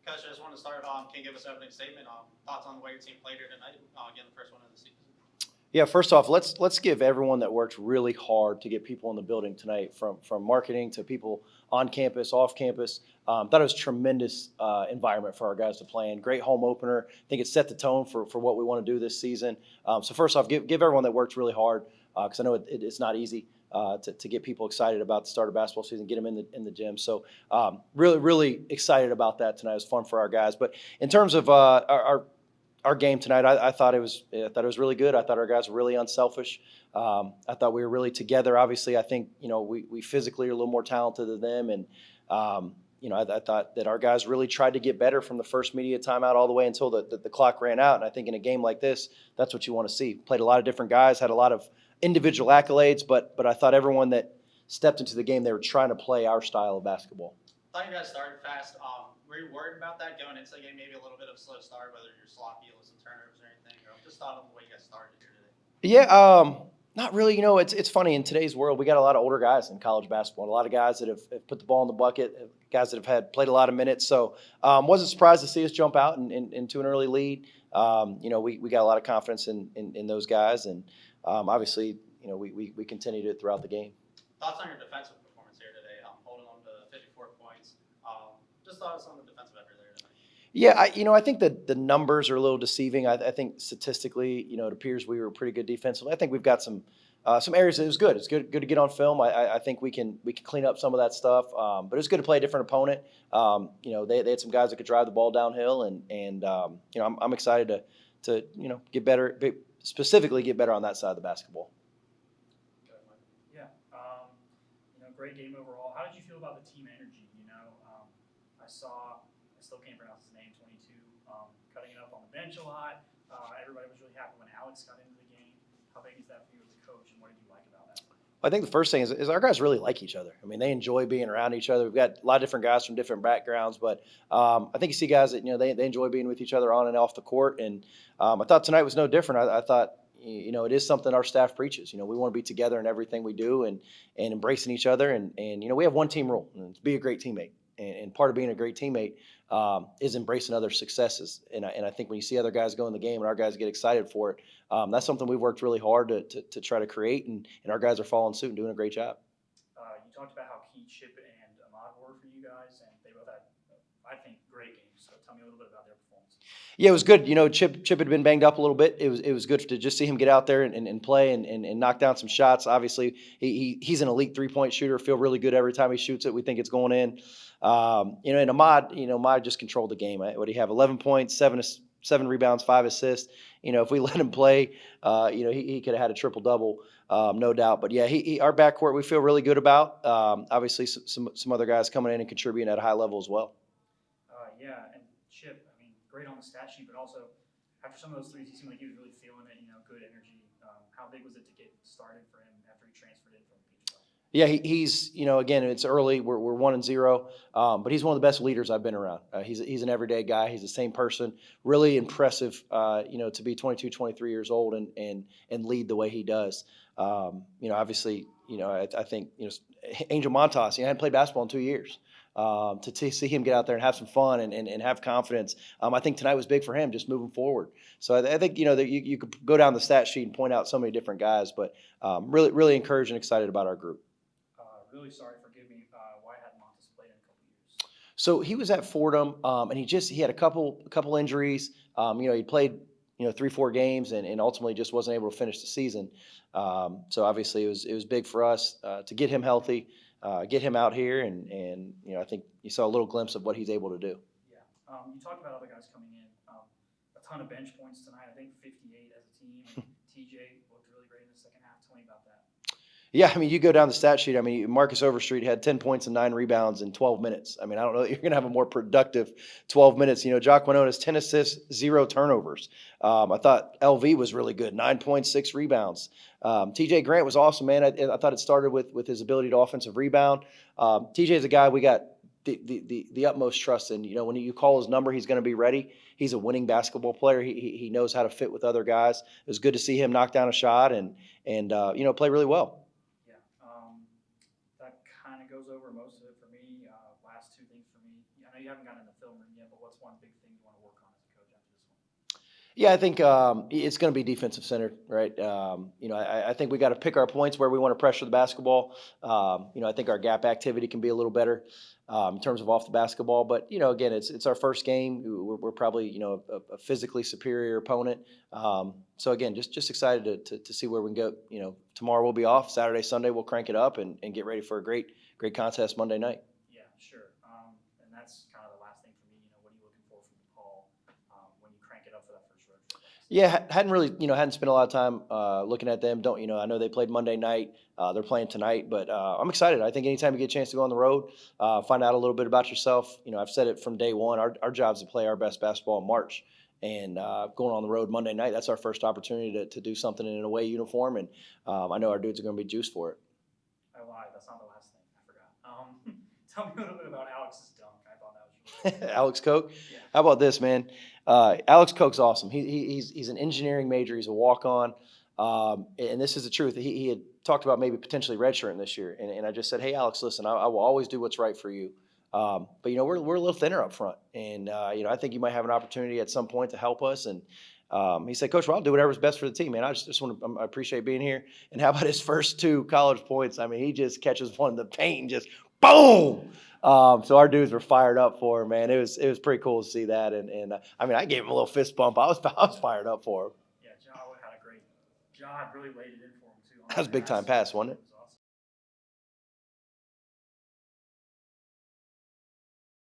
Coach, I just want to start. Can you give us an opening statement? Thoughts on the way your team played here tonight? Again, the first one of the season. Yeah, first off, let's give everyone that worked really hard to get people in the building tonight, from marketing to people on campus, off campus. Thought it was a tremendous environment for our guys to play in. Great home opener. I think it set the tone for what we want to do this season. So first off, give everyone that worked really hard because I know it's not easy to get people excited about the start of basketball season, get them in the gym. So really excited about that tonight. It was fun for our guys. But in terms of our game tonight, I thought it was really good. I thought our guys were really unselfish. I thought we were really together. Obviously, I think we physically are a little more talented than them, and I thought that our guys really tried to get better from the first media timeout all the way until the clock ran out. And I think in a game like this, that's what you want to see. Played a lot of different guys, had a lot of individual accolades, but I thought everyone that stepped into the game, they were trying to play our style of basketball. I thought you guys started fast. Were you worried about that going into the game? Maybe a little bit of a slow start, whether you're sloppy with some turnovers or anything. Or just thought of the way you guys started here today. Yeah, not really. It's funny in today's world. We got a lot of older guys in college basketball. A lot of guys that have put the ball in the bucket. Guys that have played a lot of minutes. So wasn't surprised to see us jump out into an early lead. We got a lot of confidence in those guys, and obviously we continued it throughout the game. Thoughts on your defensive performance here today? Holding on to 54 points. Just thoughts on the defensive effort there tonight. Yeah, I think that the numbers are a little deceiving. I think statistically, it appears we were pretty good defensively. I think we've got some areas that it was good. It's good to get on film. I think we can clean up some of that stuff. But it's good to play a different opponent. They had some guys that could drive the ball downhill, and I'm excited to get better, specifically get better on that side of the basketball. Yeah, great game overall. How did you feel about the team energy? I still can't pronounce his name, 22, cutting it up on the bench a lot. Everybody was really happy when Alex got into the game. How big is that for you as a coach, and what did you like about that? I think the first thing is our guys really like each other. I mean, they enjoy being around each other. We've got a lot of different guys from different backgrounds, but I think you see guys that they enjoy being with each other on and off the court. And I thought tonight was no different. I thought it is something our staff preaches. We want to be together in everything we do and embracing each other. And we have one team rule, and it's be a great teammate. And part of being a great teammate is embracing other successes. And I think when you see other guys go in the game and our guys get excited for it, that's something we've worked really hard to try to create, and our guys are following suit and doing a great job. You talked about how key Chip and Ahmad were for you guys, and they both had, I think, great games. So tell me a little bit about their performance. Yeah, it was good. Chip had been banged up a little bit. It was good to just see him get out there and play and knock down some shots. Obviously, he's an elite 3-point shooter. Feel really good every time he shoots it. We think it's going in. And Ahmad just controlled the game. What did he have? 11 points, seven rebounds, 5 assists. If we let him play, he could have had a triple double, no doubt. But yeah, our backcourt we feel really good about. Obviously, some other guys coming in and contributing at a high level as well. Yeah, and Chip, great on the stat sheet, but also after some of those threes, he seemed like he was really feeling it. Good energy. How big was it to get started for him after he transferred in from the beach club? Yeah, he's again, it's early. We're 1-0, but he's one of the best leaders I've been around. He's an everyday guy. He's the same person. Really impressive, to be 22, 23 years old and lead the way he does. Obviously, I think Angel Montas, hadn't played basketball in 2 years. To see him get out there and have some fun and have confidence, I think tonight was big for him, just moving forward. So I think that you could go down the stat sheet and point out so many different guys, but really encouraged and excited about our group. Really sorry, forgive me. Why hadn't Montes played in a couple years? So he was at Fordham, and he had a couple injuries. He played 3-4 games and ultimately just wasn't able to finish the season. So obviously it was big for us to get him healthy, get him out here, and I think you saw a little glimpse of what he's able to do. Yeah, you talked about other guys coming in. A ton of bench points tonight. I think 58 as a team. And TJ looked really great in the second half. Tell me about that. Yeah, you go down the stat sheet. Marcus Overstreet had 10 points and 9 rebounds in 12 minutes. I don't know that you're going to have a more productive 12 minutes. Jock Winona's 10 assists, 0 turnovers. I thought LV was really good, 9 points, 6 rebounds. TJ Grant was awesome, man. I thought it started with his ability to offensive rebound. TJ's a guy we got the utmost trust in. When you call his number, he's going to be ready. He's a winning basketball player. He knows how to fit with other guys. It was good to see him knock down a shot and play really well. That kind of goes over most of it for me. Last two things for me. I know you you haven't gotten in the film room yet, but what's one big thing you want to work on as a coach after this one? Yeah, I think it's going to be defensive centered, right? I think we got to pick our points where we want to pressure the basketball. I think our gap activity can be a little better in terms of off the basketball. But again, it's our first game. We're probably a physically superior opponent. So again, just excited to see where we can go. Tomorrow we'll be off. Saturday, Sunday we'll crank it up and get ready for a great contest Monday night. Yeah, sure. And that's kind of the last thing for me. What are you looking for from DePaul when you crank it up for that first road trip? Yeah, hadn't really, hadn't spent a lot of time looking at them. Don't, I know they played Monday night. They're playing tonight, but I'm excited. I think anytime you get a chance to go on the road, find out a little bit about yourself. I've said it from day one. Our job is to play our best basketball in March, and going on the road Monday night, that's our first opportunity to do something in an away uniform, and I know our dudes are going to be juiced for it. I lied. That's not the last thing. I forgot. Tell me a little bit about Alex's dunk. I thought that was really cool. Alex Koch. Yeah. How about this, man? Alex Koch's awesome. He's an engineering major. He's a walk-on, and this is the truth. He had talked about maybe potentially redshirting this year, and I just said, hey, Alex, listen, I will always do what's right for you. But we're a little thinner up front, and I think you might have an opportunity at some point to help us. And he said, Coach, well, I'll do whatever's best for the team, man. I just want to I appreciate being here. And how about his first 2 college points? I mean, he just catches one in the paint and just boom. So our dudes were fired up for him, man. It was pretty cool to see that, and I gave him a little fist bump. I was fired up for him. Yeah, Ja had a great. Ja really laid it in for him too. That was a big time pass, wasn't it?